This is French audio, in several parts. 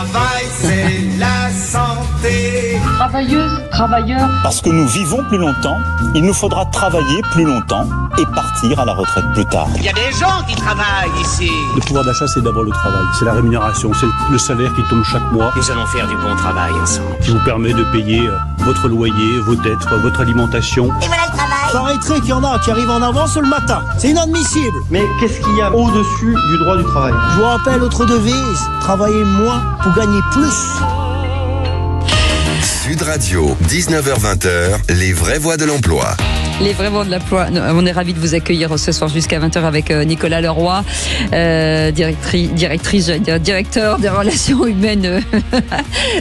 travail, c'est la santé. Travailleuses, travailleurs. Parce que nous vivons plus longtemps, il nous faudra travailler plus longtemps et partir à la retraite plus tard. Il y a des gens qui travaillent ici. Le pouvoir d'achat, c'est d'abord le travail, c'est la rémunération, c'est le salaire qui tombe chaque mois. Nous allons faire du bon travail ensemble. Qui vous permet de payer votre loyer, vos dettes, votre alimentation. Et voilà le travail. Paraîtrait qu'il y en a qui arrivent en avance le matin. C'est inadmissible. Mais qu'est-ce qu'il y a au-dessus du droit du travail? Je vous rappelle notre devise, travailler moins pour gagner plus. Sud Radio, 19h-20h, les vraies voix de l'emploi. Les vraies voix de l'emploi. On est ravis de vous accueillir ce soir jusqu'à 20h avec Nicolas Leroy, directeur des relations humaines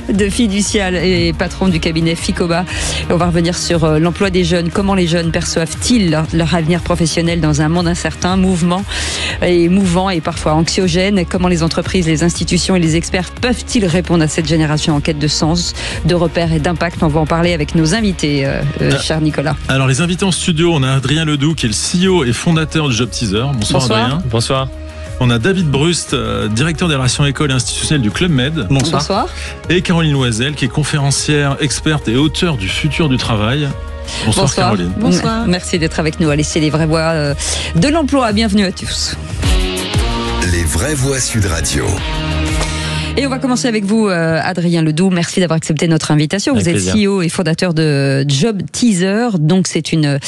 de Fiducial et patron du cabinet Ficoba. Et on va revenir sur l'emploi des jeunes. Comment les jeunes perçoivent-ils leur avenir professionnel dans un monde incertain, mouvant et parfois anxiogène? Comment les entreprises, les institutions et les experts peuvent-ils répondre à cette génération en quête de sens, de repères et d'impact? On va en parler avec nos invités, cher Nicolas. Alors les invités en studio, on a Adrien Ledoux qui est le CEO et fondateur du Job Teaser. Bonsoir Adrien. Bonsoir. On a David Brust, directeur des relations écoles et institutionnelles du Club Med. Bonsoir. Et Caroline Loisel qui est conférencière, experte et auteure du Futur du Travail. Bonsoir. Caroline. Bonsoir. Merci d'être avec nous. Allez, c'est les vraies voix de l'emploi. Bienvenue à tous. Les vraies voix Sud Radio. Et on va commencer avec vous, Adrien Ledoux. Merci d'avoir accepté notre invitation. Vous êtes CEO et fondateur de Job Teaser. Donc, c'est une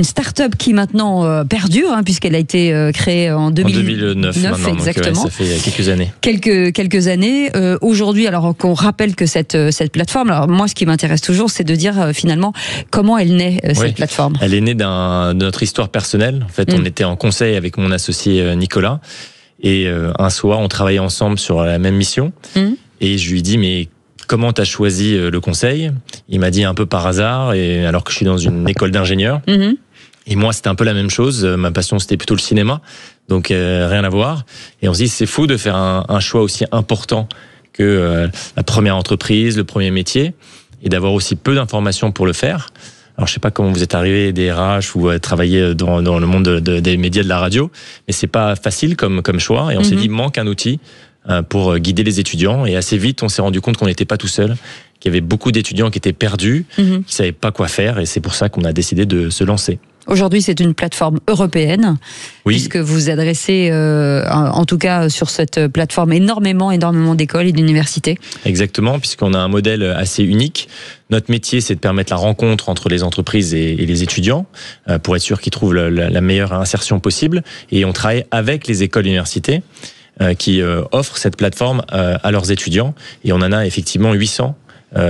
start-up qui maintenant perdure, puisqu'elle a été créée en 2009 maintenant, exactement. Donc, ça fait quelques années. Quelques années. Aujourd'hui, alors qu'on rappelle que cette plateforme, alors moi, ce qui m'intéresse toujours, c'est de dire finalement comment elle naît, cette plateforme. Elle est née de notre histoire personnelle. En fait, on était en conseil avec mon associé Nicolas. Et un soir, on travaillait ensemble sur la même mission. Et je lui ai dit, mais comment t'as choisi le conseil? Il m'a dit un peu par hasard, et alors que je suis dans une école d'ingénieur. Et moi, c'était un peu la même chose. Ma passion, c'était plutôt le cinéma. Donc, rien à voir. Et on se dit, c'est fou de faire un choix aussi important que la première entreprise, le premier métier, et d'avoir aussi peu d'informations pour le faire. Alors, je sais pas comment vous êtes arrivé des RH ou travailler dans le monde des médias, de la radio, mais c'est pas facile comme choix. Et on s'est dit, il manque un outil pour guider les étudiants. Et assez vite, on s'est rendu compte qu'on n'était pas tout seul, qu'il y avait beaucoup d'étudiants qui étaient perdus, qui savaient pas quoi faire. Et c'est pour ça qu'on a décidé de se lancer. Aujourd'hui, c'est une plateforme européenne, puisque vous adressez, en tout cas sur cette plateforme, énormément d'écoles et d'universités. Exactement, puisqu'on a un modèle assez unique. Notre métier, c'est de permettre la rencontre entre les entreprises et les étudiants, pour être sûr qu'ils trouvent la meilleure insertion possible. Et on travaille avec les écoles et universités qui offrent cette plateforme à leurs étudiants. Et on en a effectivement 800.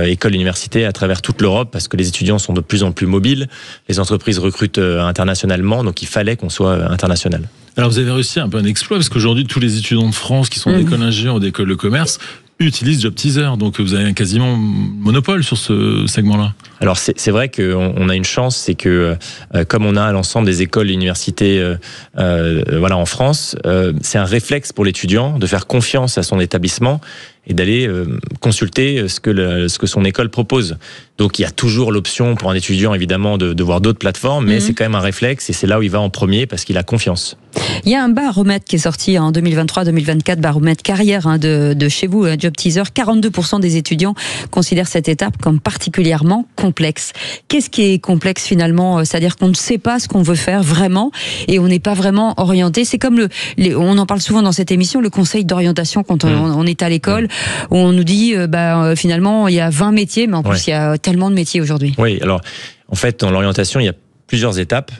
Écoles, universités à travers toute l'Europe, parce que les étudiants sont de plus en plus mobiles, les entreprises recrutent internationalement, donc il fallait qu'on soit international. Alors vous avez réussi un peu un exploit, parce qu'aujourd'hui tous les étudiants de France qui sont d'école d'ingénieur ou d'école de commerce utilisent Job Teaser, donc vous avez un quasiment monopole sur ce segment-là. Alors c'est vrai qu'on a une chance, c'est que comme on a l'ensemble des écoles et universités en France, c'est un réflexe pour l'étudiant de faire confiance à son établissement et d'aller consulter ce que son école propose. Donc il y a toujours l'option pour un étudiant évidemment de voir d'autres plateformes, mais c'est quand même un réflexe et c'est là où il va en premier parce qu'il a confiance. Il y a un baromètre qui est sorti en 2023-2024, baromètre carrière de chez vous, Job Teaser. 42% des étudiants considèrent cette étape comme particulièrement complexe. Qu'est-ce qui est complexe finalement? C'est-à-dire qu'on ne sait pas ce qu'on veut faire vraiment et on n'est pas vraiment orienté. C'est comme on en parle souvent dans cette émission, le conseil d'orientation quand on est à l'école, où on nous dit finalement il y a 20 métiers, mais en plus il y a tellement de métiers aujourd'hui. Oui, alors en fait dans l'orientation il y a plusieurs étapes.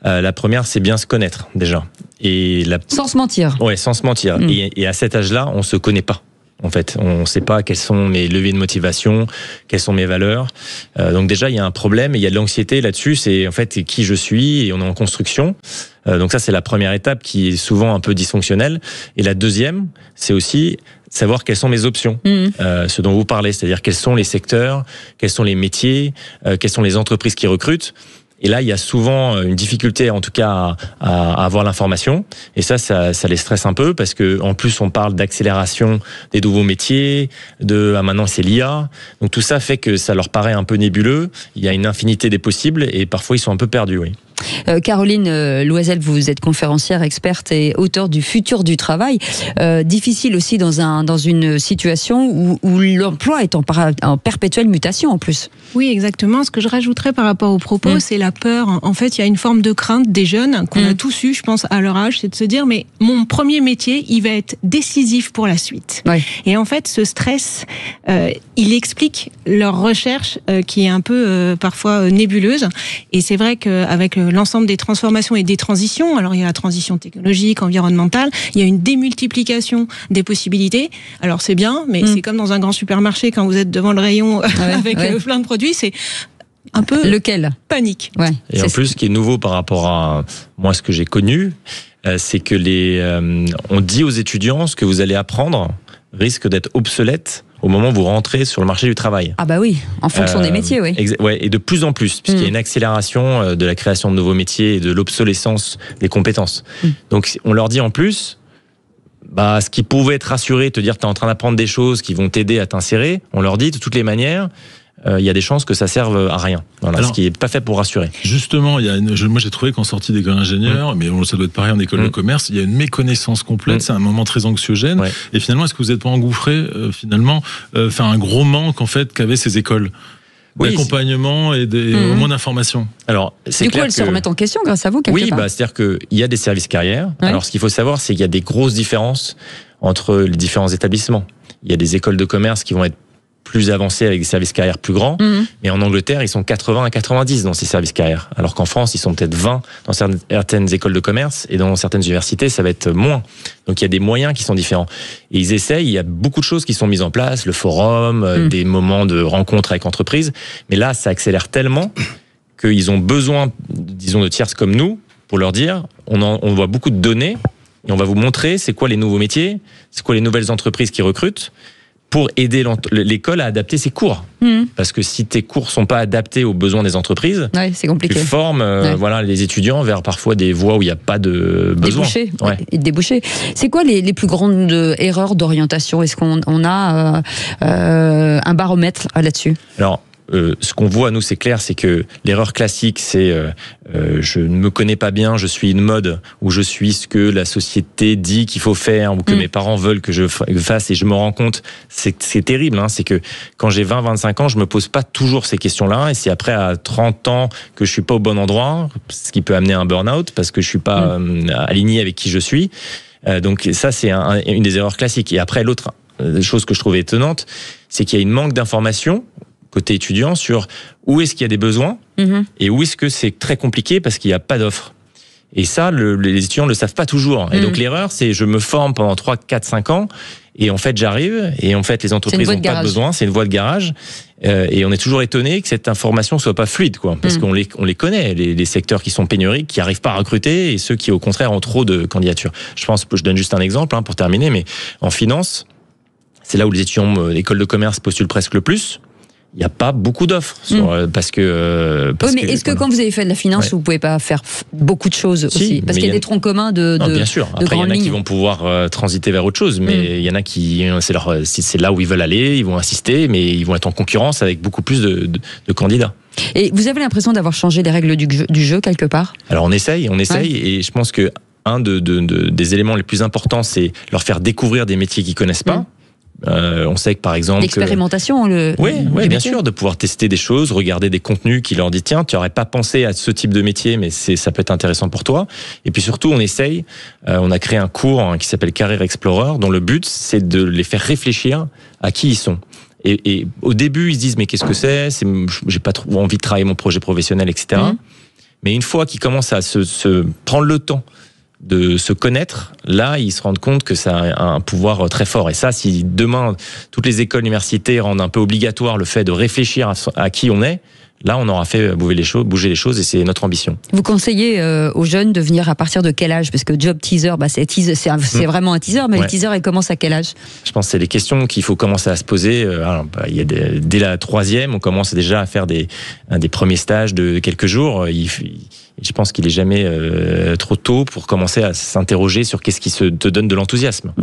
La première, c'est bien se connaître déjà. Sans se mentir. Ouais, sans se mentir. Et à cet âge-là, on se connaît pas. En fait, on ne sait pas quels sont mes leviers de motivation, quelles sont mes valeurs. Donc déjà, il y a un problème et il y a de l'anxiété là-dessus. C'est en fait qui je suis et on est en construction. Donc ça, c'est la première étape qui est souvent un peu dysfonctionnelle. Et la deuxième, c'est aussi savoir quelles sont mes options, ce dont vous parlez, c'est-à-dire quels sont les secteurs, quels sont les métiers, quelles sont les entreprises qui recrutent. Et là, il y a souvent une difficulté, en tout cas, à avoir l'information. Et ça les stresse un peu parce que, en plus, on parle d'accélération des nouveaux métiers, maintenant c'est l'IA. Donc tout ça fait que ça leur paraît un peu nébuleux. Il y a une infinité des possibles et parfois ils sont un peu perdus, oui. Caroline Loisel, vous êtes conférencière, experte et auteure du Futur du travail. Difficile aussi dans une situation où l'emploi est en perpétuelle mutation en plus. Oui, exactement. Ce que je rajouterais par rapport aux propos, c'est la peur. En fait, il y a une forme de crainte des jeunes qu'on a tous eu, je pense, à leur âge, c'est de se dire, mais mon premier métier, il va être décisif pour la suite. Ouais. Et en fait, ce stress, il explique leur recherche qui est un peu parfois nébuleuse. Et c'est vrai qu'avec l'ensemble des transformations et des transitions, alors il y a la transition technologique, environnementale, il y a une démultiplication des possibilités. Alors c'est bien, mais c'est comme dans un grand supermarché quand vous êtes devant le rayon avec plein de produits, c'est un peu lequel panique. Ouais, et en plus, ce qui est nouveau par rapport à moi, ce que j'ai connu, c'est que on dit aux étudiants ce que vous allez apprendre risque d'être obsolète au moment où vous rentrez sur le marché du travail. Ah bah oui, en fonction des métiers, oui. Ouais, et de plus en plus, puisqu'il y a une accélération de la création de nouveaux métiers et de l'obsolescence des compétences. Donc on leur dit en plus, ce qui pouvait être rassuré, te dire que tu es en train d'apprendre des choses qui vont t'aider à t'insérer, on leur dit de toutes les manières, il y a des chances que ça serve à rien. Voilà, alors, ce qui n'est pas fait pour rassurer. Justement, moi j'ai trouvé qu'en sortie d'école d'ingénieur, mais ça doit être pareil en école de commerce, il y a une méconnaissance complète, c'est un moment très anxiogène. Ouais. Et finalement, est-ce que vous n'êtes pas engouffré un gros manque en fait qu'avaient ces écoles d'accompagnement et au moins d'information. Alors, c'est clair elles se remettent en question grâce à vous, quelque part. C'est-à-dire qu'il y a des services carrières. Ouais. Alors, ce qu'il faut savoir, c'est qu'il y a des grosses différences entre les différents établissements. Il y a des écoles de commerce qui vont être plus avancés avec des services carrières plus grands, mais en Angleterre, ils sont 80 à 90 dans ces services carrières, alors qu'en France, ils sont peut-être 20 dans certaines écoles de commerce, et dans certaines universités, ça va être moins. Donc il y a des moyens qui sont différents. Et ils essayent, il y a beaucoup de choses qui sont mises en place, le forum, des moments de rencontres avec entreprises, mais là, ça accélère tellement qu'ils ont besoin, disons, de tierces comme nous, pour leur dire, on voit beaucoup de données, et on va vous montrer c'est quoi les nouveaux métiers, c'est quoi les nouvelles entreprises qui recrutent, pour aider l'école à adapter ses cours. Parce que si tes cours sont pas adaptés aux besoins des entreprises, c'est compliqué. Tu formes les étudiants vers parfois des voies où il n'y a pas de besoin. Débouchés. C'est quoi les plus grandes erreurs d'orientation ? Est-ce qu'on a un baromètre là-dessus ? Alors, ce qu'on voit, nous, c'est clair, c'est que l'erreur classique, c'est je ne me connais pas bien, je suis une mode, ou je suis ce que la société dit qu'il faut faire, ou que mes parents veulent que je fasse, et je me rends compte, c'est terrible, c'est que quand j'ai 20-25 ans, je me pose pas toujours ces questions-là, et c'est après à 30 ans que je suis pas au bon endroit, ce qui peut amener à un burn-out, parce que je suis pas aligné avec qui je suis. Donc ça, c'est une des erreurs classiques. Et après, l'autre chose que je trouvais étonnante, c'est qu'il y a une manque d'information côté étudiant sur où est-ce qu'il y a des besoins et où est-ce que c'est très compliqué parce qu'il n'y a pas d'offre. Et ça, les étudiants ne le savent pas toujours. Et donc l'erreur, c'est je me forme pendant 3, 4, 5 ans et en fait j'arrive et en fait les entreprises n'ont pas besoin, c'est une voie de garage et on est toujours étonné que cette information soit pas fluide, parce qu'on les connaît, les secteurs qui sont pénuriques, qui n'arrivent pas à recruter et ceux qui au contraire ont trop de candidatures. Je donne juste un exemple pour terminer, mais en finance, c'est là où les étudiants d'école de commerce postulent presque le plus. Il n'y a pas beaucoup d'offres parce que. Mais est-ce que quand vous avez fait de la finance, vous ne pouvez pas faire beaucoup de choses aussi ? Parce qu'il y a des troncs communs de bien sûr. Après, il y en a qui vont pouvoir transiter vers autre chose, mais il y en a qui, c'est là où ils veulent aller, ils vont insister, mais ils vont être en concurrence avec beaucoup plus de candidats. Et vous avez l'impression d'avoir changé les règles du jeu quelque part ? Alors on essaye, et je pense que un des éléments les plus importants, c'est leur faire découvrir des métiers qu'ils connaissent pas. On sait que par exemple l'expérimentation, oui, bien sûr, de pouvoir tester des choses, regarder des contenus qui leur dit tiens, tu n'aurais pas pensé à ce type de métier, mais ça peut être intéressant pour toi. Et puis surtout, on a créé un cours qui s'appelle Career Explorer, dont le but c'est de les faire réfléchir à qui ils sont. Et au début, ils se disent mais qu'est-ce que c'est j'ai pas trop envie de travailler mon projet professionnel, etc. Mais une fois qu'ils commencent à se prendre le temps de se connaître, là, ils se rendent compte que ça a un pouvoir très fort. Et ça, si demain, toutes les écoles, universités rendent un peu obligatoire le fait de réfléchir à qui on est, là, on aura fait bouger les choses et c'est notre ambition. Vous conseillez aux jeunes de venir à partir de quel âge ? Parce que Job Teaser, c'est vraiment un teaser, mais le teaser, il commence à quel âge ? Je pense que c'est des questions qu'il faut commencer à se poser. Dès la 3e, on commence déjà à faire des premiers stages de quelques jours. Je pense qu'il est jamais trop tôt pour commencer à s'interroger sur qu'est-ce qui te donne de l'enthousiasme.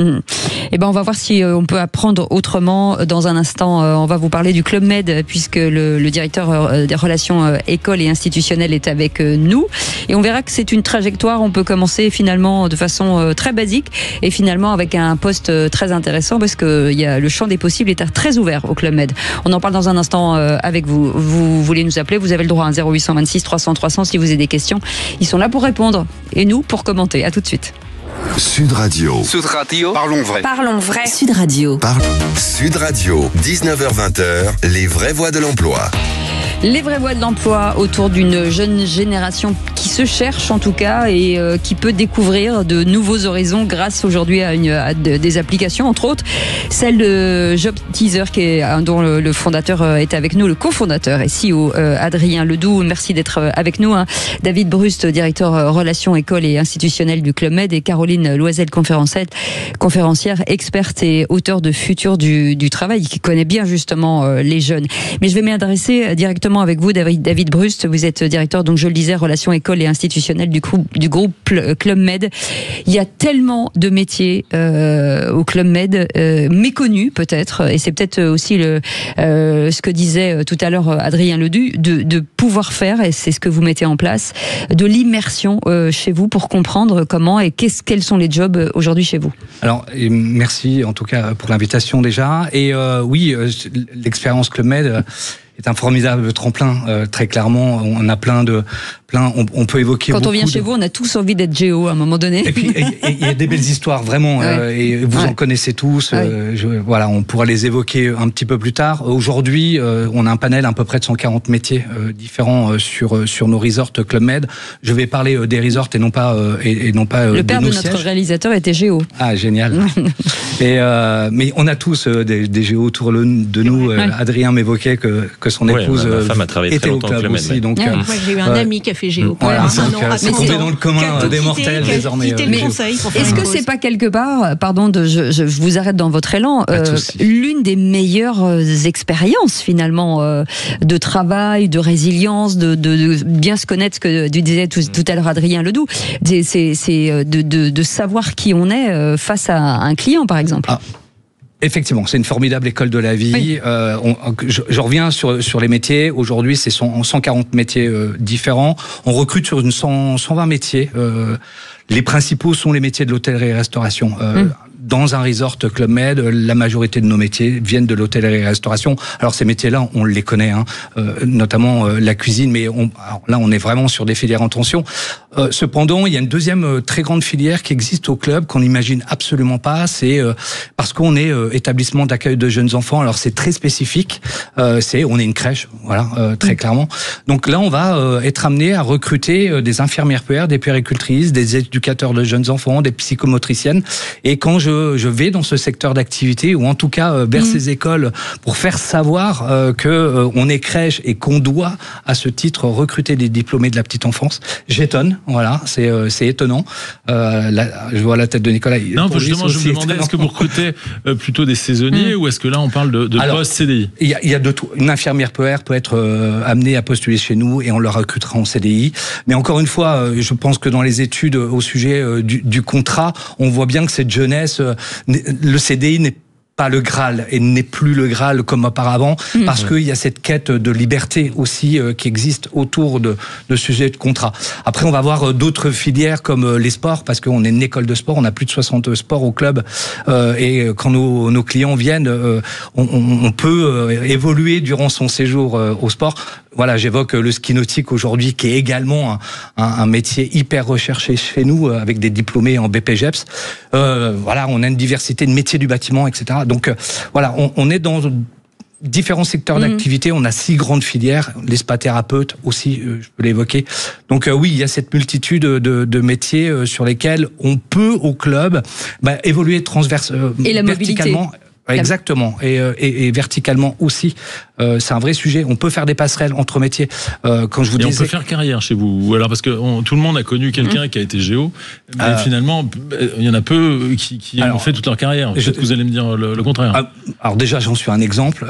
Eh ben, on va voir si on peut apprendre autrement dans un instant. On va vous parler du Club Med puisque le directeur des relations écoles et institutionnelles, est avec nous. Et on verra que c'est une trajectoire. On peut commencer finalement de façon très basique et finalement avec un poste très intéressant parce que le champ des possibles est très ouvert au Club Med. On en parle dans un instant avec vous. Vous voulez nous appeler, vous avez le droit à 0826 300 300 si vous avez des questions. Ils sont là pour répondre et nous pour commenter. À tout de suite. Sud Radio. Sud Radio. Parlons vrai. Parlons vrai. Sud Radio. Sud Radio. 19h-20h. Les vraies voix de l'emploi. Les vraies voies de l'emploi autour d'une jeune génération qui se cherche en tout cas et qui peut découvrir de nouveaux horizons grâce aujourd'hui à des applications, entre autres celle de Job Teaser dont le fondateur est avec nous, le cofondateur et CEO Adrien Ledoux. Merci d'être avec nous. David Brust, directeur relations écoles et institutionnelles du Club Med, et Caroline Loisel, conférencière, experte et auteure de Futur du travail, qui connaît bien justement les jeunes. Mais je vais m'adresser directement avec vous, David Brust. Vous êtes directeur, donc je le disais, relations écoles et institutionnelles du groupe Club Med. Il y a tellement de métiers au Club Med, méconnus peut-être, et c'est peut-être aussi ce que disait tout à l'heure Adrien Ledoux, de pouvoir faire, et c'est ce que vous mettez en place, de l'immersion chez vous pour comprendre comment et quels sont les jobs aujourd'hui chez vous. Alors, merci en tout cas pour l'invitation déjà. Et oui, l'expérience Club Med est un formidable tremplin, très clairement. On a on peut évoquer quand on vient chez vous, on a tous envie d'être géo à un moment donné. Et puis il y a des belles histoires vraiment, et vous en connaissez tous. Voilà, on pourra les évoquer un petit peu plus tard. Aujourd'hui, on a un panel à peu près de 140 métiers différents sur nos resorts Club Med. Je vais parler des resorts et non pas le père de notre réalisateur était géo. Ah, génial. Mais on a tous des géos autour de nous. Adrien m'évoquait que son épouse ma femme a travaillé était très au longtemps club aussi. Donc, moi, j'ai eu un ami qui a fait géo. Voilà, c'est tombé dans le commun des mortels désormais. Est-ce que c'est pas quelque part, pardon, je vous arrête dans votre élan, l'une des meilleures expériences finalement de travail, de résilience, de bien se connaître, ce que disait tout à l'heure Adrien Ledoux, c'est de savoir qui on est face à un client par exemple. Effectivement, c'est une formidable école de la vie. Oui. Je reviens sur les métiers. Aujourd'hui, c'est 140 métiers différents. On recrute sur 120 métiers. Les principaux sont les métiers de l'hôtellerie et restauration. Dans un resort Club Med, la majorité de nos métiers viennent de l'hôtellerie et restauration. Alors ces métiers-là, on les connaît, notamment la cuisine, mais là, on est vraiment sur des filières en tension. Cependant, il y a une deuxième très grande filière qui existe au club qu'on n'imagine absolument pas. C'est parce qu'on est établissement d'accueil de jeunes enfants. Alors c'est très spécifique. On est une crèche, voilà, très clairement. Donc là, on va être amené à recruter des infirmières puères, des puéricultrices, des éducateurs de jeunes enfants, des psychomotriciennes. Et quand je vais dans ce secteur d'activité, ou en tout cas vers ces écoles, pour faire savoir que on est crèche et qu'on doit à ce titre recruter des diplômés de la petite enfance, j'étonne. Voilà, c'est étonnant. Je vois la tête de Nicolas. Non, justement, je me demandais, est-ce que vous recrutez plutôt des saisonniers ou est-ce que là on parle de poste CDI? Il y a de tout. Une infirmière puère peut être amenée à postuler chez nous et on le recrutera en CDI. Mais encore une fois, je pense que dans les études au sujet du contrat, on voit bien que cette jeunesse, le CDI n'est pas le Graal et n'est plus le Graal comme auparavant, parce qu'il y a cette quête de liberté aussi qui existe autour de sujets de contrat. Après, on va voir d'autres filières comme les sports, parce qu'on est une école de sport, on a plus de 60 sports au club, et quand nos clients viennent, on peut évoluer durant son séjour au sport. Voilà, j'évoque le ski nautique aujourd'hui, qui est également un métier hyper recherché chez nous, avec des diplômés en BPGEPS. Voilà, on a une diversité de métiers du bâtiment, etc. Donc voilà, on est dans différents secteurs d'activité. On a 6 grandes filières, les spa-thérapeutes aussi, je peux l'évoquer. Donc oui, il y a cette multitude de métiers sur lesquels on peut au club évoluer et la verticalement. Mobilité. Exactement, et verticalement aussi. C'est un vrai sujet. On peut faire des passerelles entre métiers. Quand je vous disais, on peut faire carrière chez vous. Alors parce que tout le monde a connu quelqu'un qui a été géo, mais finalement, il y en a peu qui ont fait toute leur carrière. Peut-être que vous allez me dire le contraire. Alors déjà, j'en suis un exemple.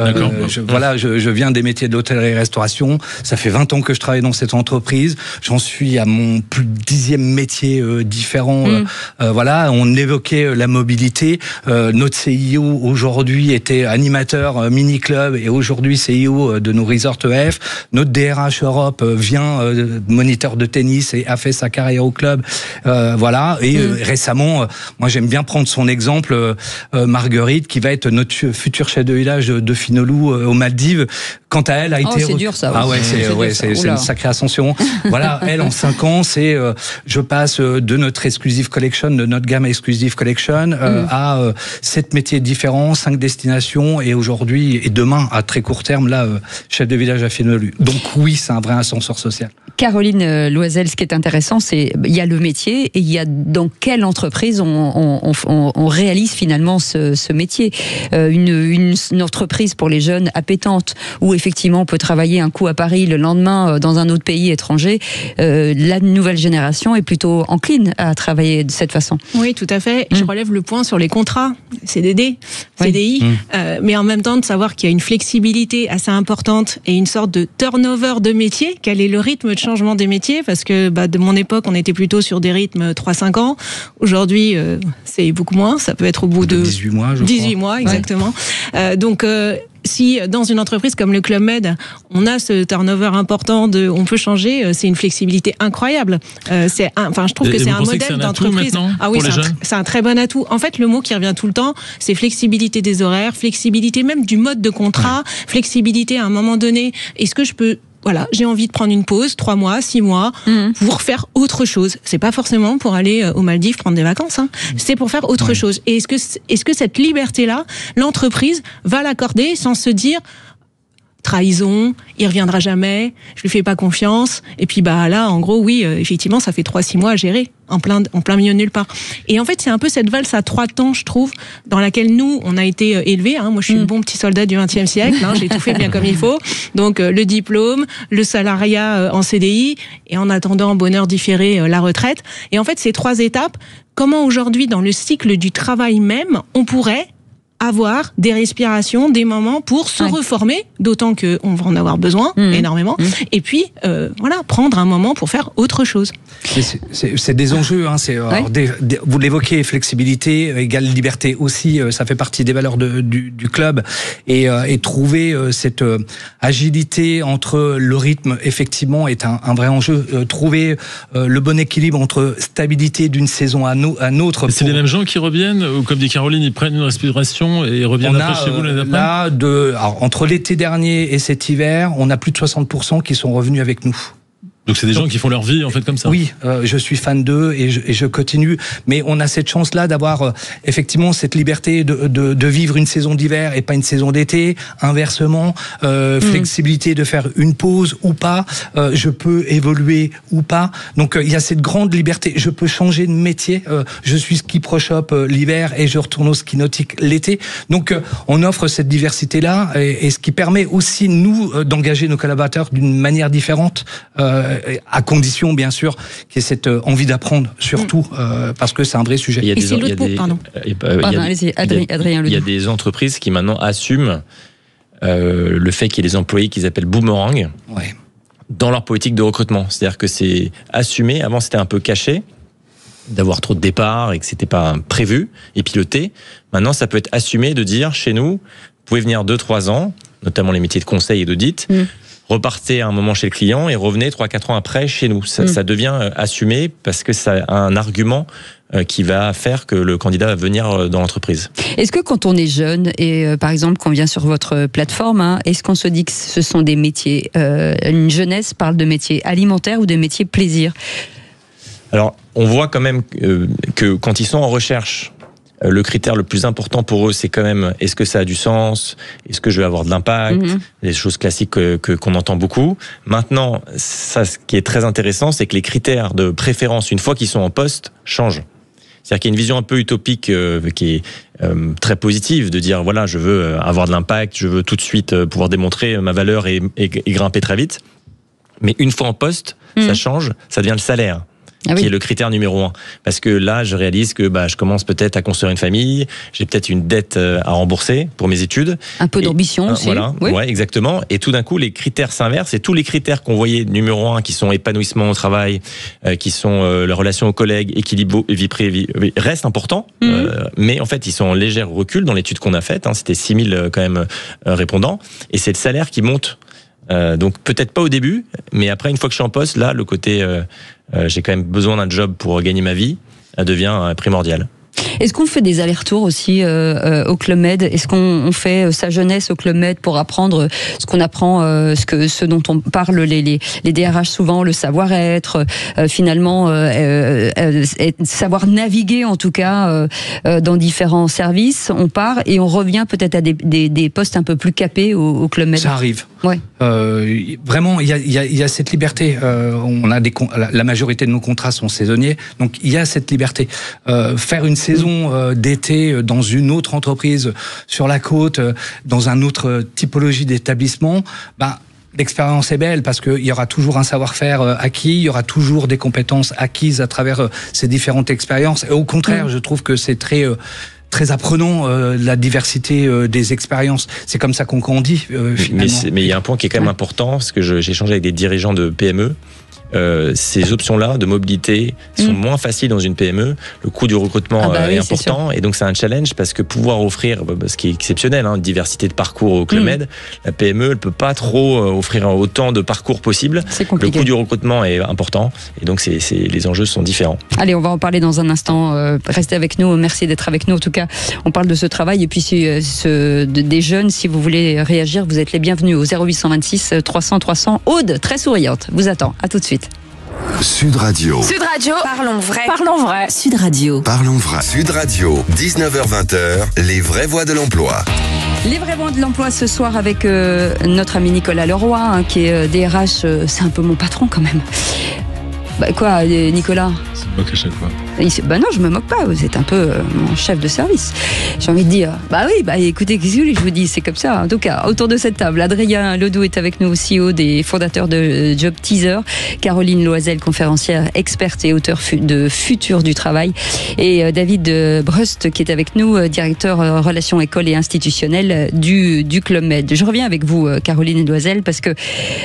Je viens des métiers de l'hôtellerie-restauration. Ça fait 20 ans que je travaille dans cette entreprise. J'en suis à mon plus 10e métier différent. Voilà, on évoquait la mobilité. Notre CIO aujourd'hui aujourd'hui était animateur mini-club et aujourd'hui CEO de nos resorts EF. Notre DRH Europe vient moniteur de tennis et a fait sa carrière au club. Voilà. Et récemment, moi j'aime bien prendre son exemple, Marguerite, qui va être notre future chef de village de Finolou aux Maldives. Quant à elle, a été... c'est dur ça. Ah ouais, c'est une sacrée ascension. Voilà, elle en 5 ans, c'est je passe de notre exclusive collection, de notre gamme exclusive collection à 7 métiers différents, 5 destinations et aujourd'hui et demain à très court terme là chef de village à Finolou. Donc oui, c'est un vrai ascenseur social. Caroline Loisel, ce qui est intéressant, c'est il y a le métier et il y a dans quelle entreprise on réalise finalement ce métier. Une entreprise pour les jeunes appétente où effectivement on peut travailler un coup à Paris, le lendemain dans un autre pays étranger. La nouvelle génération est plutôt encline à travailler de cette façon. Oui, tout à fait. Je relève le point sur les contrats, CDD, CDI, mais en même temps de savoir qu'il y a une flexibilité assez importante et une sorte de turnover de métier. Quel est le rythme de changement des métiers? Parce que de mon époque, on était plutôt sur des rythmes 3-5 ans. Aujourd'hui, c'est beaucoup moins. Ça peut être au bout de 18 mois, je 18 mois, exactement. Donc, si dans une entreprise comme le Club Med, on a ce turnover important on peut changer, c'est une flexibilité incroyable. Je trouve que c'est un modèle d'entreprise. Ah oui, c'est un très bon atout. En fait, le mot qui revient tout le temps, c'est flexibilité des horaires, flexibilité même du mode de contrat, flexibilité à un moment donné. Est-ce que je peux j'ai envie de prendre une pause, 3 mois, 6 mois, pour faire autre chose. C'est pas forcément pour aller aux Maldives prendre des vacances, c'est pour faire autre chose. Et est-ce que cette liberté-là, l'entreprise va l'accorder sans se dire trahison, il reviendra jamais, je lui fais pas confiance, et puis là, en gros, oui, effectivement, ça fait 3-6 mois à gérer, en plein milieu de nulle part. Et en fait, c'est un peu cette valse à 3 temps, je trouve, dans laquelle nous, on a été élevés, moi je suis le bon petit soldat du XXe siècle, j'ai tout fait bien comme il faut, donc le diplôme, le salariat en CDI, et en attendant, bonheur différé, la retraite. Et en fait, ces 3 étapes, comment aujourd'hui, dans le cycle du travail même, on pourrait avoir des respirations, des moments pour se reformer, d'autant qu'on va en avoir besoin énormément, et puis prendre un moment pour faire autre chose. C'est des enjeux, alors, vous l'évoquez, flexibilité, égale liberté aussi, ça fait partie des valeurs du club, et trouver cette agilité entre le rythme, effectivement, est un vrai enjeu. Trouver le bon équilibre entre stabilité d'une saison à l'autre. C'est les mêmes gens qui reviennent, ou comme dit Caroline, ils prennent une respiration et reviennent après chez vous l'année d'après? Entre l'été dernier et cet hiver, on a plus de 60% qui sont revenus avec nous. Donc c'est des gens qui font leur vie en fait comme ça. Oui, je suis fan d'eux et je continue. Mais on a cette chance-là d'avoir effectivement cette liberté de vivre une saison d'hiver et pas une saison d'été. Inversement, flexibilité de faire une pause ou pas. Je peux évoluer ou pas. Donc il y a cette grande liberté. Je peux changer de métier. Je suis ski pro shop l'hiver et je retourne au ski nautique l'été. Donc on offre cette diversité-là et ce qui permet aussi nous d'engager nos collaborateurs d'une manière différente. À condition, bien sûr, qu'il y ait cette envie d'apprendre, surtout, parce que c'est un vrai sujet. Il y a des entreprises qui maintenant assument le fait qu'il y ait des employés qu'ils appellent boomerang dans leur politique de recrutement. C'est-à-dire que c'est assumé. Avant, c'était un peu caché d'avoir trop de départs et que c'était pas prévu et piloté. Maintenant, ça peut être assumé de dire, chez nous, vous pouvez venir 2-3 ans, notamment les métiers de conseil et d'audit, repartez à un moment chez le client et revenez 3-4 ans après chez nous. Ça devient assumé parce que ça a un argument qui va faire que le candidat va venir dans l'entreprise. Est-ce que quand on est jeune et par exemple qu'on vient sur votre plateforme, est-ce qu'on se dit que ce sont des métiers, une jeunesse parle de métiers alimentaires ou de métiers plaisir? Alors, on voit quand même que quand ils sont en recherche, le critère le plus important pour eux, c'est quand même est-ce que ça a du sens, est-ce que je vais avoir de l'impact, les choses classiques qu'on entend beaucoup. Maintenant, ça, ce qui est très intéressant, c'est que les critères de préférence, une fois qu'ils sont en poste, changent. C'est-à-dire qu'il y a une vision un peu utopique qui est très positive, de dire voilà, je veux avoir de l'impact, je veux tout de suite pouvoir démontrer ma valeur et grimper très vite. Mais une fois en poste, ça change, ça devient le salaire. qui est le critère numéro 1. Parce que là, je réalise que je commence peut-être à construire une famille, j'ai peut-être une dette à rembourser pour mes études. Un peu d'ambition aussi. Voilà, oui. Ouais, exactement. Et tout d'un coup, les critères s'inversent et tous les critères qu'on voyait numéro 1, qui sont épanouissement au travail, qui sont la relation aux collègues, équilibre vie privée, restent importants. Mais en fait, ils sont en léger recul dans l'étude qu'on a faite. C'était 6000 quand même répondants. Et c'est le salaire qui monte. Donc peut-être pas au début, mais après, une fois que je suis en poste, là, le côté j'ai quand même besoin d'un job pour gagner ma vie devient primordial. Est-ce qu'on fait des allers-retours aussi au Club Med ? Est-ce qu'on fait sa jeunesse au Club Med pour apprendre ce qu'on apprend, ce dont on parle les DRH souvent, le savoir-être, finalement savoir naviguer en tout cas dans différents services. On part et on revient peut-être à des postes un peu plus capés au Club Med. Ça arrive. Ouais. Vraiment, il y a cette liberté. On a la majorité de nos contrats sont saisonniers, donc il y a cette liberté. Faire une saison d'été dans une autre entreprise sur la côte, dans un autre typologie d'établissement, l'expérience est belle parce qu'il y aura toujours un savoir-faire acquis, il y aura toujours des compétences acquises à travers ces différentes expériences. Et au contraire, je trouve que c'est très apprenant la diversité des expériences. C'est comme ça qu'on grandit finalement. Mais il y a un point qui est quand même important, parce que j'ai échangé avec des dirigeants de PME. Ces options-là de mobilité sont moins faciles dans une PME. Le coût du recrutement est important, et donc c'est un challenge parce que pouvoir offrir, ce qui est exceptionnel, diversité de parcours au Club Med, la PME elle peut pas trop offrir autant de parcours possible. C'est compliqué. Le coût du recrutement est important, et donc les enjeux sont différents. Allez, on va en parler dans un instant. Restez avec nous. Merci d'être avec nous. En tout cas, on parle de ce travail et puis des jeunes. Si vous voulez réagir, vous êtes les bienvenus au 0826 300 300. Aude, très souriante, vous attend. À tout de suite. Sud Radio. Sud Radio. Parlons vrai. Parlons vrai. Sud Radio. Parlons vrai. Sud Radio, 19h-20h, les vraies voix de l'emploi. Les vraies voix de l'emploi ce soir avec notre ami Nicolas Leroy, qui est DRH. C'est un peu mon patron quand même. Quoi, Nicolas ? Il se moque à chaque fois. Non, je me moque pas, vous êtes un peu mon chef de service. J'ai envie de dire, écoutez, qu'est-ce que je vous dis, c'est comme ça. En tout cas, autour de cette table, Adrien Ledoux est avec nous, CEO des fondateurs de Job Teaser, Caroline Loisel, conférencière experte et auteur de Futur du travail, et David Brust qui est avec nous, directeur relations écoles et institutionnelles du Club Med. Je reviens avec vous, Caroline Loisel, parce que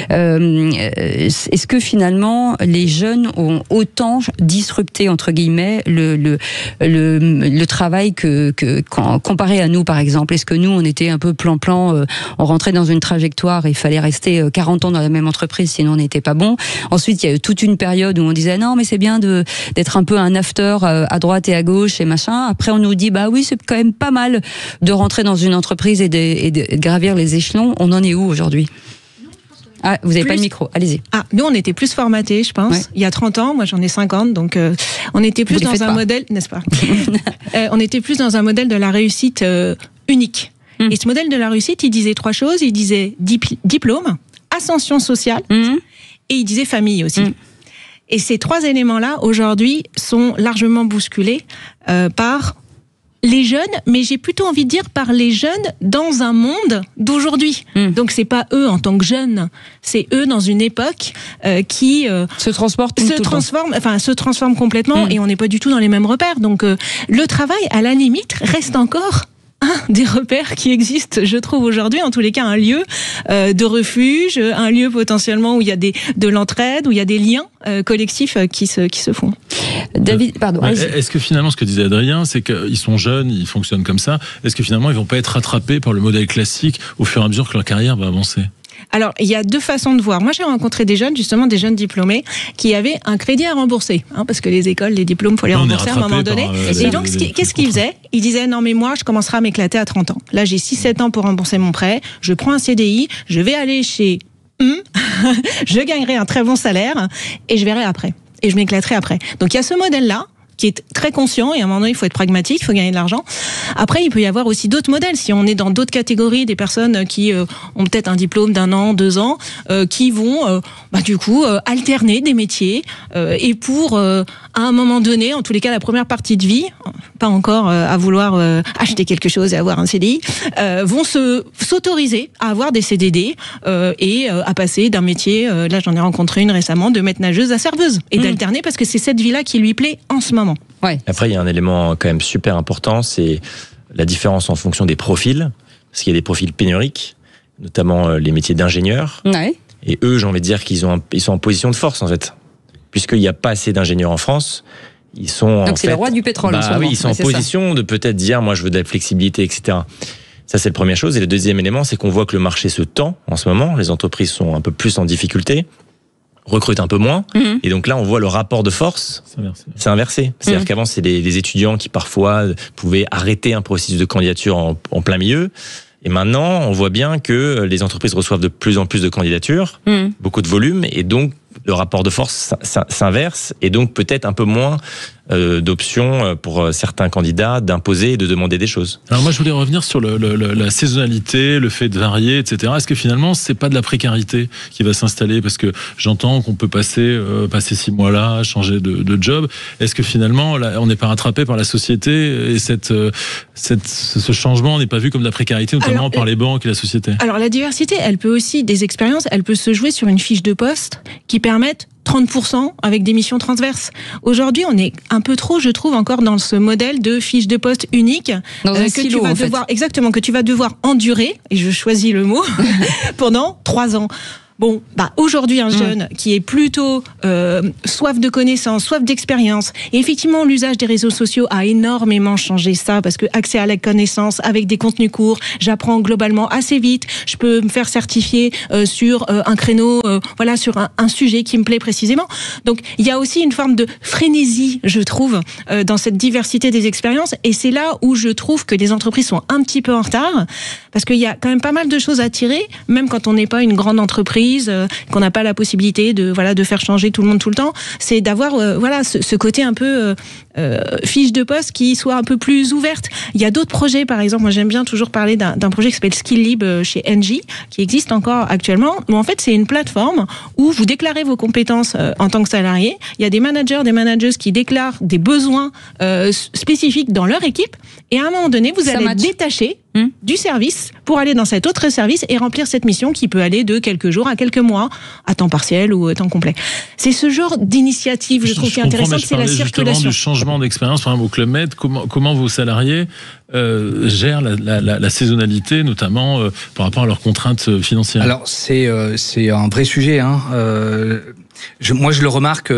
est-ce que finalement les jeunes ont autant disrupté entre guillemets le travail comparé à nous, par exemple? Est-ce que nous, on était un peu plan-plan, on rentrait dans une trajectoire et il fallait rester 40 ans dans la même entreprise, sinon on n'était pas bon. Ensuite, il y a eu toute une période où on disait non, mais c'est bien d'être un peu un after à droite et à gauche et machin. Après, on nous dit oui, c'est quand même pas mal de rentrer dans une entreprise et de gravir les échelons. On en est où aujourd'hui? Vous n'avez pas de micro, allez-y. Nous, on était plus formatés, je pense. Ouais. Il y a 30 ans, moi j'en ai 50, donc on était plus dans un modèle, n'est-ce pas? On était plus dans un modèle de la réussite unique. Et ce modèle de la réussite, il disait 3 choses. Il disait diplôme, ascension sociale, et il disait famille aussi. Et ces 3 éléments-là, aujourd'hui, sont largement bousculés par les jeunes, mais j'ai plutôt envie de dire par les jeunes dans un monde d'aujourd'hui. Donc c'est pas eux en tant que jeunes, c'est eux dans une époque qui se transforme complètement, et on n'est pas du tout dans les mêmes repères. Donc le travail, à la limite, reste encore un des repères qui existent, je trouve, aujourd'hui, en tous les cas, un lieu de refuge, un lieu potentiellement où il y a de l'entraide, où il y a des liens collectifs qui se font. David, pardon. Est-ce que finalement, ce que disait Adrien, c'est qu'ils sont jeunes, ils fonctionnent comme ça, est-ce que finalement, ils vont pas être rattrapés par le modèle classique au fur et à mesure que leur carrière va avancer? Alors, il y a 2 façons de voir. Moi, j'ai rencontré des jeunes, justement, des jeunes diplômés, qui avaient un crédit à rembourser, parce que les écoles, les diplômes, il faut les rembourser à un moment donné. Et donc, qu'est-ce qu'ils faisaient? Ils disaient, non, mais moi, je commencerai à m'éclater à 30 ans. Là, j'ai 6-7 ans pour rembourser mon prêt, je prends un CDI, je vais aller chez je gagnerai un très bon salaire, et je verrai après. Et je m'éclaterai après. Donc, il y a ce modèle-là, qui est très conscient, et à un moment donné, il faut être pragmatique, il faut gagner de l'argent. Après, il peut y avoir aussi d'autres modèles. Si on est dans d'autres catégories, des personnes qui ont peut-être un diplôme d'1 an, 2 ans, qui vont, du coup, alterner des métiers, et pour un à un moment donné, en tous les cas la première partie de vie, pas encore à vouloir acheter quelque chose et avoir un CDI, vont s'autoriser à avoir des CDD et à passer d'un métier, là j'en ai rencontré une récemment, de maître nageuse à serveuse, et d'alterner parce que c'est cette vie-là qui lui plaît en ce moment. Ouais. Après, il y a un élément quand même super important, c'est la différence en fonction des profils, parce qu'il y a des profils pénuriques, notamment les métiers d'ingénieurs. Ouais. Et eux, j'ai envie de dire qu'ils sont en position de force, en fait. Puisqu'il n'y a pas assez d'ingénieurs en France, ils sont donc c'est le roi du pétrole en ce moment. Oui, ils sont en position de peut-être dire, moi je veux de la flexibilité, etc. Ça, c'est la première chose. Et le deuxième élément, c'est qu'on voit que le marché se tend en ce moment. Les entreprises sont un peu plus en difficulté, recrutent un peu moins. Et donc là, on voit le rapport de force c'est inversé. C'est-à-dire qu'avant, c'est les étudiants qui parfois pouvaient arrêter un processus de candidature en plein milieu. Et maintenant, on voit bien que les entreprises reçoivent de plus en plus de candidatures, beaucoup de volume, et donc le rapport de force s'inverse, et donc peut-être un peu moins d'options pour certains candidats d'imposer et de demander des choses. Alors moi je voulais revenir sur la saisonnalité, le fait de varier, etc. Est-ce que finalement c'est pas de la précarité qui va s'installer? Parce que j'entends qu'on peut passer 6 mois là, changer de job. Est-ce que finalement là, on n'est pas rattrapé par la société et ce changement n'est pas vu comme de la précarité, notamment par les banques et la société? Alors la diversité, elle peut aussi, des expériences, elle peut se jouer sur une fiche de poste qui permettent 30% avec des missions transverses. Aujourd'hui, on est un peu trop, je trouve, encore dans ce modèle de fiche de poste unique que tu vas devoir endurer, et je choisis le mot, pendant 3 ans. Bon, aujourd'hui, un jeune qui est plutôt soif de connaissances, soif d'expérience, et effectivement, l'usage des réseaux sociaux a énormément changé ça, parce que accès à la connaissance avec des contenus courts, j'apprends globalement assez vite, je peux me faire certifier sur un créneau, sur un sujet qui me plaît précisément. Donc, il y a aussi une forme de frénésie, je trouve, dans cette diversité des expériences, et c'est là où je trouve que les entreprises sont un petit peu en retard, parce qu'il y a quand même pas mal de choses à tirer, même quand on n'est pas une grande entreprise, qu'on n'a pas la possibilité de faire changer tout le monde tout le temps, c'est d'avoir ce côté un peu fiche de poste qui soit un peu plus ouverte. Il y a d'autres projets, par exemple, moi j'aime bien toujours parler d'un projet qui s'appelle SkillLib chez Engie, qui existe encore actuellement, où en fait c'est une plateforme où vous déclarez vos compétences en tant que salarié. Il y a des managers, des manageuses qui déclarent des besoins spécifiques dans leur équipe, et à un moment donné vous allez être détaché du service pour aller dans cet autre service et remplir cette mission qui peut aller de quelques jours à quelques mois, à temps partiel ou à temps complet. C'est ce genre d'initiative, je trouve, qui est intéressante, c'est la circulation. Du changement d'expérience, par exemple, au Club Med, comment vos salariés gèrent la saisonnalité, notamment par rapport à leurs contraintes financières? Alors, c'est un vrai sujet. Moi, je le remarque...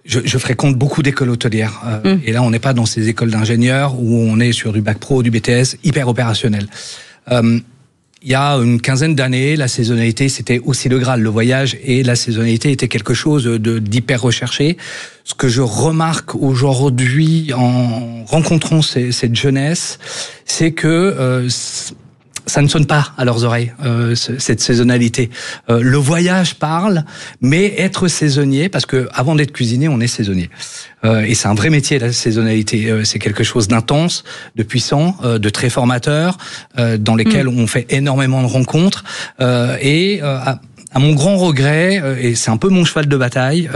Je fréquente beaucoup d'écoles hôtelières. Et là, on n'est pas dans ces écoles d'ingénieurs où on est sur du bac pro, du BTS, hyper opérationnel. Il y a une quinzaine d'années, la saisonnalité, c'était aussi le Graal. Le voyage et la saisonnalité étaient quelque chose d'hyper recherché. Ce que je remarque aujourd'hui en rencontrant cette jeunesse, c'est que... ça ne sonne pas à leurs oreilles, cette saisonnalité. Le voyage parle, mais être saisonnier, parce que avant d'être cuisinier, on est saisonnier. Et c'est un vrai métier, la saisonnalité. C'est quelque chose d'intense, de puissant, de très formateur, dans lesquels on fait énormément de rencontres. À mon grand regret, et c'est un peu mon cheval de bataille,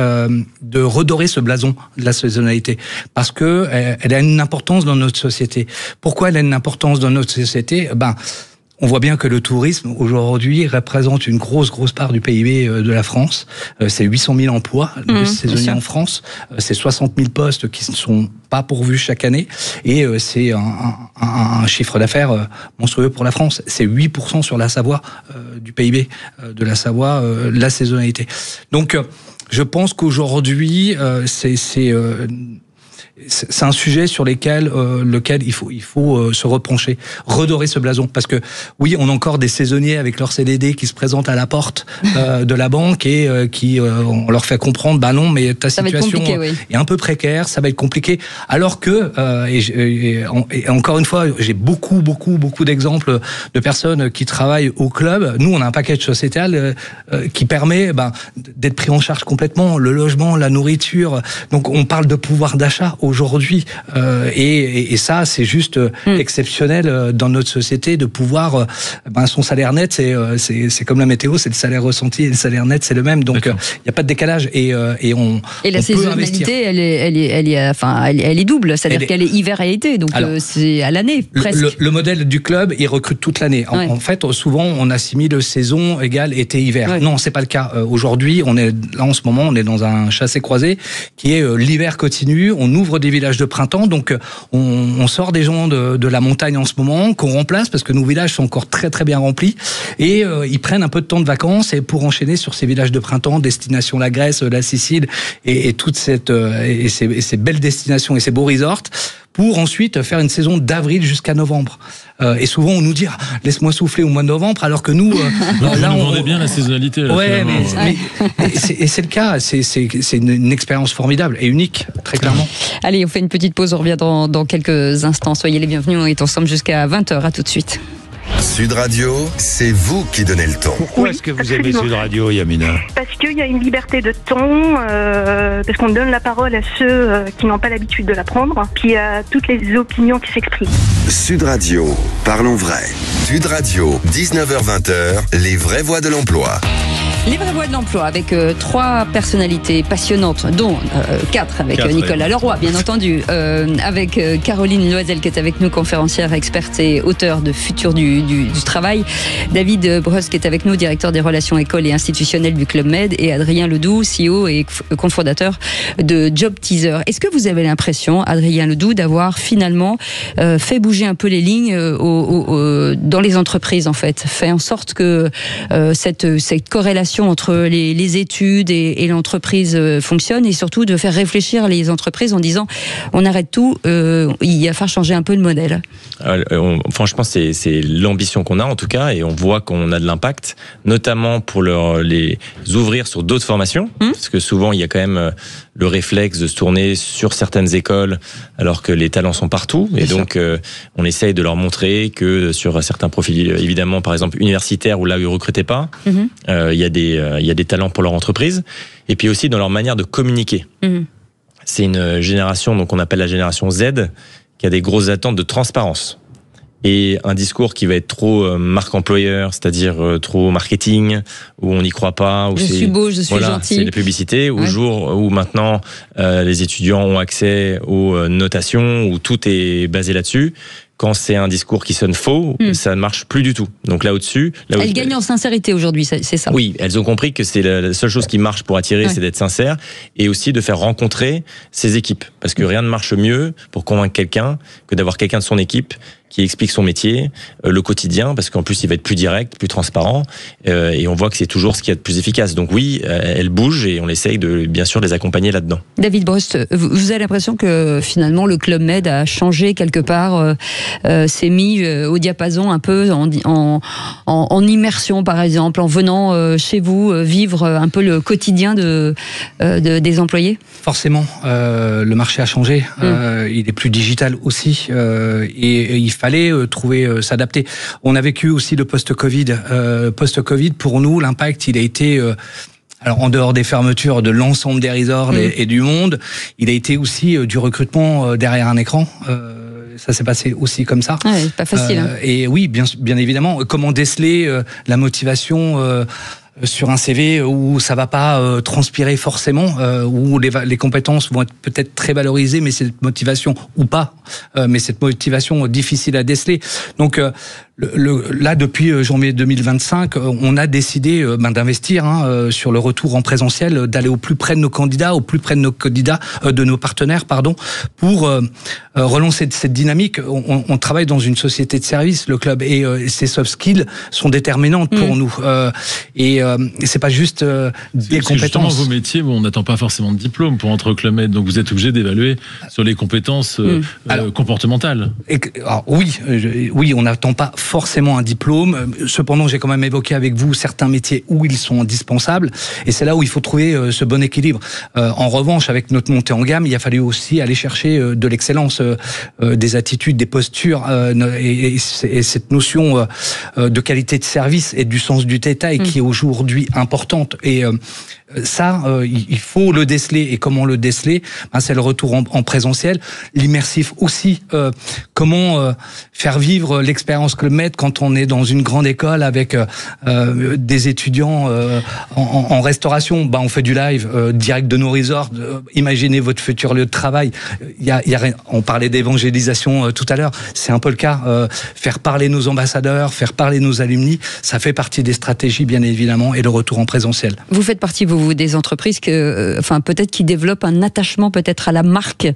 de redorer ce blason de la saisonnalité, parce que elle a une importance dans notre société. Pourquoi elle a une importance dans notre société? On voit bien que le tourisme, aujourd'hui, représente une grosse part du PIB de la France. C'est 800 000 emplois saisonniers en France. C'est 60 000 postes qui ne sont pas pourvus chaque année. Et c'est un chiffre d'affaires monstrueux pour la France. C'est 8% sur la Savoie du PIB de la Savoie, la saisonnalité. Donc, je pense qu'aujourd'hui, c'est un sujet sur lequel il faut se repencher, redorer ce blason, parce que oui, on a encore des saisonniers avec leur CDD qui se présentent à la porte de la banque et qui on leur fait comprendre non, mais ta situation est un peu précaire, ça va être compliqué, alors que et encore une fois, j'ai beaucoup d'exemples de personnes qui travaillent au club. Nous, on a un package sociétal qui permet d'être pris en charge complètement, le logement, la nourriture. Donc on parle de pouvoir d'achat aujourd'hui. Et ça, c'est juste exceptionnel dans notre société de pouvoir. Son salaire net, c'est comme la météo, c'est le salaire ressenti et le salaire net, c'est le même. Donc, il n'y a pas de décalage. Et la saisonnalité, elle est double. C'est-à-dire qu'elle est hiver et été. Donc, c'est à l'année, presque. Le modèle du club, il recrute toute l'année. En fait, souvent, on assimile saison égale été-hiver. Ouais. Non, c'est pas le cas. Aujourd'hui, en ce moment, on est dans un chassé-croisé qui est l'hiver continu. On ouvre des villages de printemps. Donc, on sort des gens de la montagne en ce moment, qu'on remplace parce que nos villages sont encore très, très bien remplis. Et ils prennent un peu de temps de vacances et pour enchaîner sur ces villages de printemps, destination la Grèce, la Sicile et toute ces belles destinations et ces beaux resorts, pour ensuite faire une saison d'avril jusqu'à novembre. Et souvent, on nous dit « laisse-moi souffler au mois de novembre », alors que nous... là, on vendait bien la saisonnalité. Là, et c'est le cas. C'est une expérience formidable et unique, très clairement. Allez, on fait une petite pause, on revient dans quelques instants. Soyez les bienvenus, on est ensemble jusqu'à 20h. À tout de suite. Sud Radio, c'est vous qui donnez le ton. Pourquoi est-ce que vous aimez Sud Radio, Yamina ? Parce qu'il y a une liberté de ton, parce qu'on donne la parole à ceux qui n'ont pas l'habitude de la prendre, puis à toutes les opinions qui s'expriment. Sud Radio, parlons vrai. Sud Radio, 19h-20h, les vraies voix de l'emploi. Les vraies voix de l'emploi avec 3 personnalités passionnantes, dont 4 avec Nicolas Leroy, bien entendu, avec Caroline Loisel qui est avec nous, conférencière, experte et auteure de Futur du travail, David Brust qui est avec nous, directeur des relations écoles et institutionnelles du Club Med, et Adrien Ledoux, CEO et cofondateur de Job Teaser. Est-ce que vous avez l'impression, Adrien Ledoux, d'avoir finalement fait bouger un peu les lignes dans les entreprises, en fait en sorte que cette corrélation entre les études et l'entreprise fonctionne, et surtout de faire réfléchir les entreprises en disant on arrête tout, il va falloir changer un peu de modèle. Franchement, c'est l'ambition qu'on a en tout cas, et on voit qu'on a de l'impact, notamment pour les ouvrir sur d'autres formations, parce que souvent il y a quand même le réflexe de se tourner sur certaines écoles alors que les talents sont partout, et donc on essaye de leur montrer que sur certains profils, évidemment par exemple universitaires, où là où ils recrutaient pas, il y a des talents pour leur entreprise, et puis aussi dans leur manière de communiquer. C'est une génération, donc on appelle la génération Z, qui a des grosses attentes de transparence. Et un discours qui va être trop marque employeur, c'est-à-dire trop marketing, où on n'y croit pas, où je suis beau, je suis gentil. C'est la publicité, au jour où maintenant les étudiants ont accès aux notations, où tout est basé là-dessus. Quand c'est un discours qui sonne faux, ça ne marche plus du tout. Donc là au-dessus... Elles gagnent en sincérité aujourd'hui, c'est ça. Oui, elles ont compris que c'est la seule chose qui marche pour attirer, c'est d'être sincère, et aussi de faire rencontrer ses équipes. Parce que rien ne marche mieux pour convaincre quelqu'un que d'avoir quelqu'un de son équipe qui explique son métier, le quotidien, parce qu'en plus il va être plus direct, plus transparent, et on voit que c'est toujours ce qu'il y a de plus efficace. Donc oui, elles bougent, et on essaye de bien sûr les accompagner là-dedans. David Brust, vous avez l'impression que finalement le Club Med a changé quelque part, s'est mis au diapason un peu en immersion par exemple, en venant chez vous vivre un peu le quotidien des employés? Forcément, le marché a changé, il est plus digital aussi, et il fallait s'adapter. On a vécu aussi le post-Covid. Post-Covid, pour nous, l'impact, il a été... alors, en dehors des fermetures de l'ensemble des resorts et du monde, il a été aussi du recrutement derrière un écran. Ça s'est passé aussi comme ça. Ouais, pas facile. Et oui, bien évidemment. Comment déceler la motivation sur un CV où ça va pas transpirer forcément, où les compétences vont être peut-être très valorisées, mais cette motivation ou pas, mais cette motivation difficile à déceler. Donc là, depuis janvier 2025, on a décidé d'investir sur le retour en présentiel, d'aller au plus près de nos candidats, au plus près de nos partenaires, pour relancer cette dynamique. On travaille dans une société de service, le club, et ces soft skills sont déterminantes pour nous. Et c'est pas juste des compétences. Justement, vos métiers, on n'attend pas forcément de diplôme pour entrer au Club Med, donc vous êtes obligé d'évaluer sur les compétences comportementales. Alors, oui, on n'attend pas forcément un diplôme. Cependant, j'ai quand même évoqué avec vous certains métiers où ils sont indispensables, et c'est là où il faut trouver ce bon équilibre. En revanche, avec notre montée en gamme, il a fallu aussi aller chercher de l'excellence, des attitudes, des postures, et cette notion de qualité de service et du sens du détail qui est aujourd'hui importante. Et Ça, il faut le déceler. Et comment le déceler? C'est le retour en présentiel. L'immersif aussi. Comment faire vivre l'expérience Club Med quand on est dans une grande école avec des étudiants en restauration. On fait du live direct de nos resorts. Imaginez votre futur lieu de travail. On parlait d'évangélisation tout à l'heure. C'est un peu le cas. Faire parler nos ambassadeurs, faire parler nos alumni, ça fait partie des stratégies, bien évidemment, et le retour en présentiel. Vous faites partie, vous, des entreprises peut-être qui développent un attachement peut-être à la marque,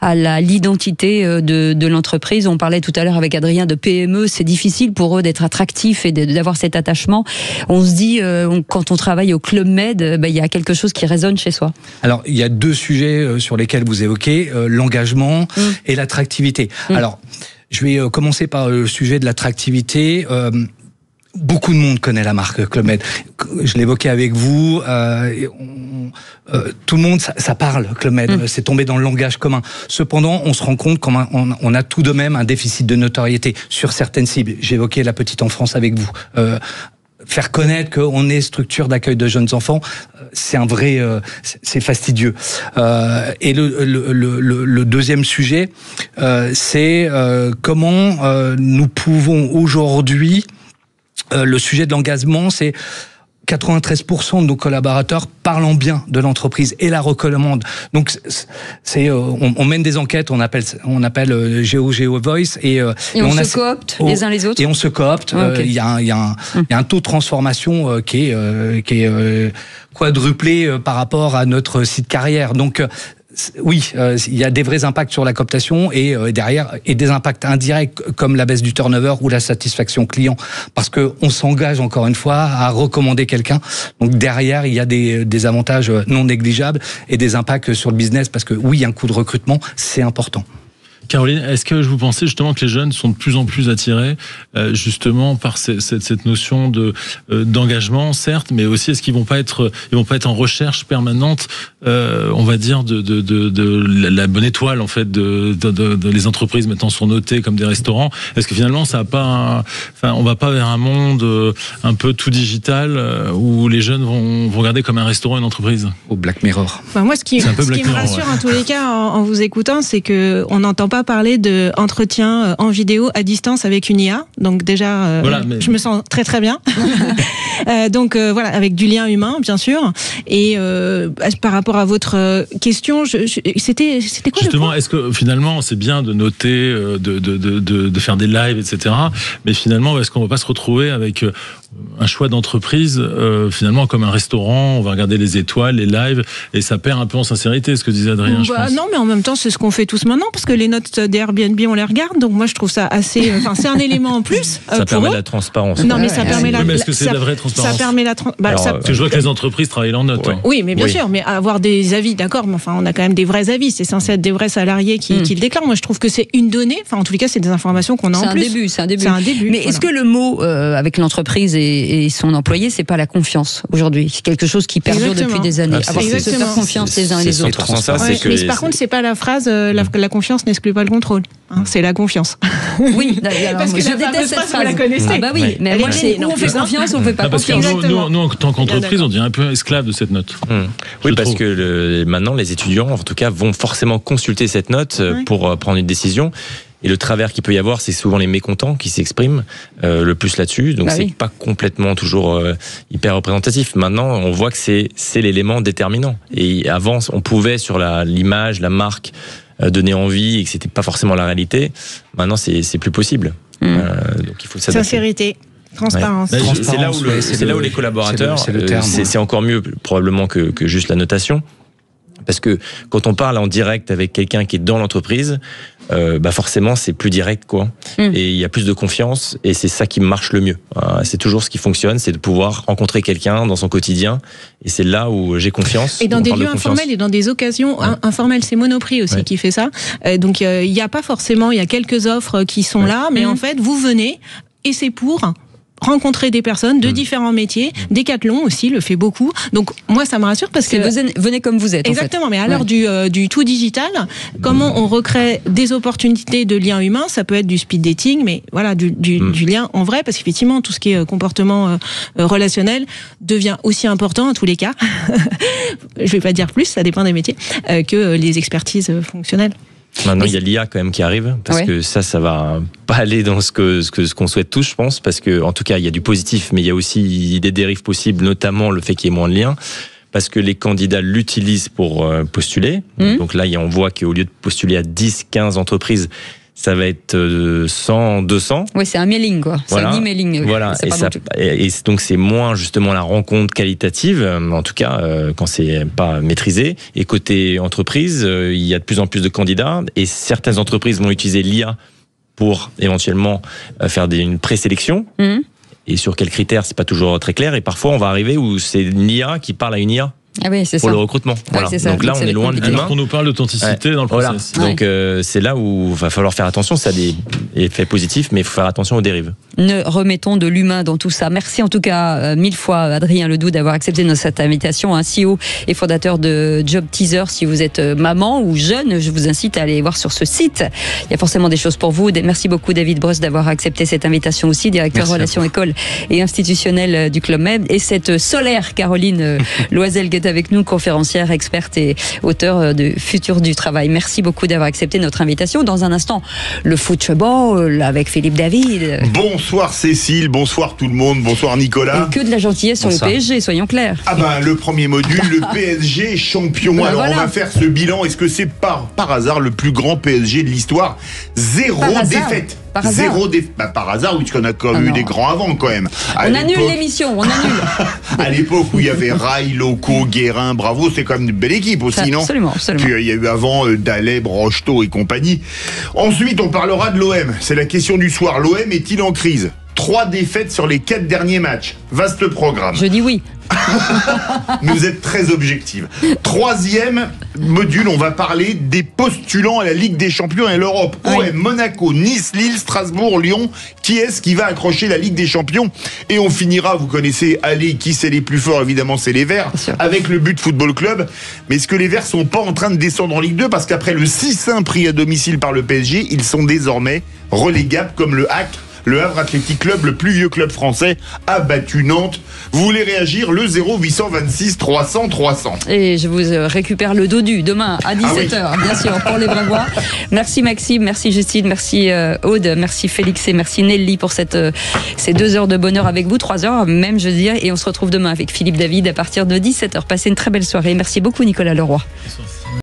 à l'identité de l'entreprise. On parlait tout à l'heure avec Adrien de PME, c'est difficile pour eux d'être attractifs et d'avoir cet attachement. On se dit, quand on travaille au Club Med, il y a quelque chose qui résonne chez soi. Alors, il y a 2 sujets sur lesquels vous évoquez, l'engagement et l'attractivité. Alors, je vais commencer par le sujet de l'attractivité. Beaucoup de monde connaît la marque Club Med. Je l'évoquais avec vous. Tout le monde, ça parle, Club Med. C'est tombé dans le langage commun. Cependant, on se rend compte qu'on a tout de même un déficit de notoriété sur certaines cibles. J'évoquais la petite enfance avec vous. Faire connaître qu'on est structure d'accueil de jeunes enfants, c'est un vrai, c'est fastidieux. Et le deuxième sujet, c'est comment nous pouvons aujourd'hui. Le sujet de l'engagement, c'est 93% de nos collaborateurs parlant bien de l'entreprise et la recommandent. Donc, on mène des enquêtes, on appelle Geo Voice et on se coopte les uns les autres. Et on se coopte. Il y a un taux de transformation qui est quadruplé par rapport à notre site carrière. Donc oui, il y a des vrais impacts sur la cooptation et derrière et des impacts indirects comme la baisse du turnover ou la satisfaction client, parce que on s'engage encore une fois à recommander quelqu'un. Donc derrière, il y a des avantages non négligeables et des impacts sur le business, parce que oui, un coût de recrutement, c'est important. Caroline, est-ce que vous pensez justement que les jeunes sont de plus en plus attirés justement par cette notion d'engagement, certes, mais aussi est-ce qu'ils vont pas être en recherche permanente, on va dire de la bonne étoile en fait de les entreprises maintenant sont notées comme des restaurants. Est-ce que finalement on va pas vers un monde un peu tout digital où les jeunes vont regarder comme un restaurant une entreprise? Au Black Mirror. Moi, ce qui me rassure en tous les cas en vous écoutant, c'est que on n'entend pas parler de entretien en vidéo à distance avec une IA. Donc déjà, je me sens très très bien. Donc voilà, avec du lien humain, bien sûr. Et par rapport à votre question, c'était quoi justement? Est-ce que finalement c'est bien de noter, de faire des lives, etc. Mais finalement, est-ce qu'on va pas se retrouver avec un choix d'entreprise finalement comme un restaurant? On va regarder les étoiles, les lives, et ça perd un peu en sincérité, ce que disait Adrien. Je pense. Non, mais en même temps, c'est ce qu'on fait tous maintenant, parce que les notes des Airbnb, on les regarde. Donc moi, je trouve ça assez. C'est un élément en plus. Ça permet la transparence. Non, mais ça permet la. Mais est-ce que c'est la vraie transparence? Ça permet la. Parce que je vois que les entreprises travaillent leurs notes. Oui, mais bien sûr, mais avoir des avis, d'accord. Mais enfin, on a quand même des vrais avis. C'est censé être des vrais salariés qui le déclarent. Moi, je trouve que c'est une donnée. Enfin, en tous les cas, c'est des informations qu'on a en plus. C'est un début. Mais est-ce que le mot avec l'entreprise et son employé, c'est pas la confiance aujourd'hui? C'est quelque chose qui perdure depuis des années. Avoir se faire confiance les uns et les autres. Mais par contre, c'est pas la phrase la confiance n'exclut pas le contrôle. C'est la confiance. Oui, parce que je déteste cette phrase. Vous la connaissez. Ah bah oui, mais moi c'est où on fait confiance, on fait pas confiance. Nous, en tant qu'entreprise, on devient un peu esclave de cette note. Oui, parce que maintenant, les étudiants, en tout cas, vont forcément consulter cette note pour prendre une décision. Et le travers qu'il peut y avoir, c'est souvent les mécontents qui s'expriment le plus là-dessus. Donc c'est pas complètement toujours hyper représentatif. Maintenant, on voit que c'est l'élément déterminant. Et avant, on pouvait sur l'image, la marque, donner envie et que c'était pas forcément la réalité. Maintenant, c'est plus possible. Donc il faut s'adapter. Sincérité. Transparence. Ouais. C'est là où les collaborateurs, c'est encore mieux probablement que juste la notation. Parce que quand on parle en direct avec quelqu'un qui est dans l'entreprise, forcément c'est plus direct quoi. Et il y a plus de confiance et c'est ça qui marche le mieux. C'est toujours ce qui fonctionne, c'est de pouvoir rencontrer quelqu'un dans son quotidien et c'est là où j'ai confiance. Et dans des lieux informels et dans des occasions informelles, c'est Monoprix aussi qui fait ça. Donc il y a pas forcément, il y a quelques offres qui sont là, mais en fait vous venez et c'est pour rencontrer des personnes de différents métiers. Decathlon aussi le fait beaucoup. Donc moi ça me rassure parce que venez comme vous êtes. Exactement. En fait. Mais à l'heure du tout digital, comment on recrée des opportunités de liens humains? Ça peut être du speed dating, mais voilà du lien en vrai, parce qu'effectivement tout ce qui est comportement relationnel devient aussi important en tous les cas. Je vais pas dire plus, ça dépend des métiers, que les expertises fonctionnelles. Maintenant, il y a l'IA quand même qui arrive, parce que ça va pas aller dans ce qu'on souhaite tous, je pense, parce que en tout cas, il y a du positif, mais il y a aussi des dérives possibles, notamment le fait qu'il y ait moins de liens, parce que les candidats l'utilisent pour postuler. Donc là, on voit qu'au lieu de postuler à 10, 15 entreprises, ça va être 100, 200. Oui, c'est un mailing, quoi. Voilà. C'est un e-mailing. Voilà. Et donc, c'est moins, justement, la rencontre qualitative, en tout cas, quand c'est pas maîtrisé. Et côté entreprise, il y a de plus en plus de candidats. Et certaines entreprises vont utiliser l'IA pour, éventuellement, faire une présélection. Et sur quels critères, c'est pas toujours très clair. Et parfois, on va arriver où c'est une IA qui parle à une IA. Ah oui, c'est pour ça. le recrutement. Voilà. Ouais, donc là, on est loin de l'humain. Alors qu'on nous parle d'authenticité dans le process. Voilà. Donc c'est là où il va falloir faire attention. Ça a des effets positifs, mais il faut faire attention aux dérives. Ne remettons de l'humain dans tout ça. Merci en tout cas 1000 fois Adrien Ledoux d'avoir accepté cette invitation. CEO et fondateur de Job Teaser. Si vous êtes maman ou jeune, je vous incite à aller voir sur ce site. Il y a forcément des choses pour vous. Merci beaucoup David Breus d'avoir accepté cette invitation aussi, directeur relations école et institutionnel du Club Med. Et cette solaire Caroline Loisel qui est avec nous, conférencière, experte et auteure de Futur du Travail. Merci beaucoup d'avoir accepté notre invitation. Dans un instant, le football avec Philippe David. Bonsoir Cécile, bonsoir tout le monde, bonsoir Nicolas. Et que de la gentillesse sur le PSG, soyons clairs. Ah ben le premier module, le PSG champion. Alors on va faire ce bilan. Est-ce que c'est par hasard le plus grand PSG de l'histoire? Zéro défaite. Par hasard. Par hasard, oui, parce qu'on a quand même eu des grands avant quand même. On annule l'émission, on annule. À l'époque où il y avait Rai, Loco, Guérin, Bravo, c'est quand même une belle équipe aussi, non? Absolument. Puis il y a eu avant Daleb, Rocheteau et compagnie. Ensuite, on parlera de l'OM. C'est la question du soir. L'OM est-il en crise? 3 défaites sur les 4 derniers matchs. Vaste programme. Je dis oui. Mais vous êtes très objective. 3e module, on va parler des postulants à la Ligue des Champions et à l'Europe. OM, Monaco, Nice, Lille, Strasbourg, Lyon. Qui est-ce qui va accrocher la Ligue des Champions? Et on finira, vous connaissez Ali, qui c'est les plus forts? Évidemment, c'est les Verts, avec le But Football Club. Mais est-ce que les Verts sont pas en train de descendre en Ligue 2? Parce qu'après le 6-1 pris à domicile par le PSG, ils sont désormais relégables comme le HAC. Le Havre Athletic Club, le plus vieux club français, a battu Nantes. Vous voulez réagir? Le 0826 300 300. Et je vous récupère le dodu demain à 17h, bien sûr, pour les Bravois. Merci Maxime, merci Justine, merci Aude, merci Félix et merci Nelly pour ces 2 heures de bonheur avec vous, 3 heures même je dirais. Et on se retrouve demain avec Philippe David à partir de 17h. Passez une très belle soirée. Merci beaucoup Nicolas Leroy.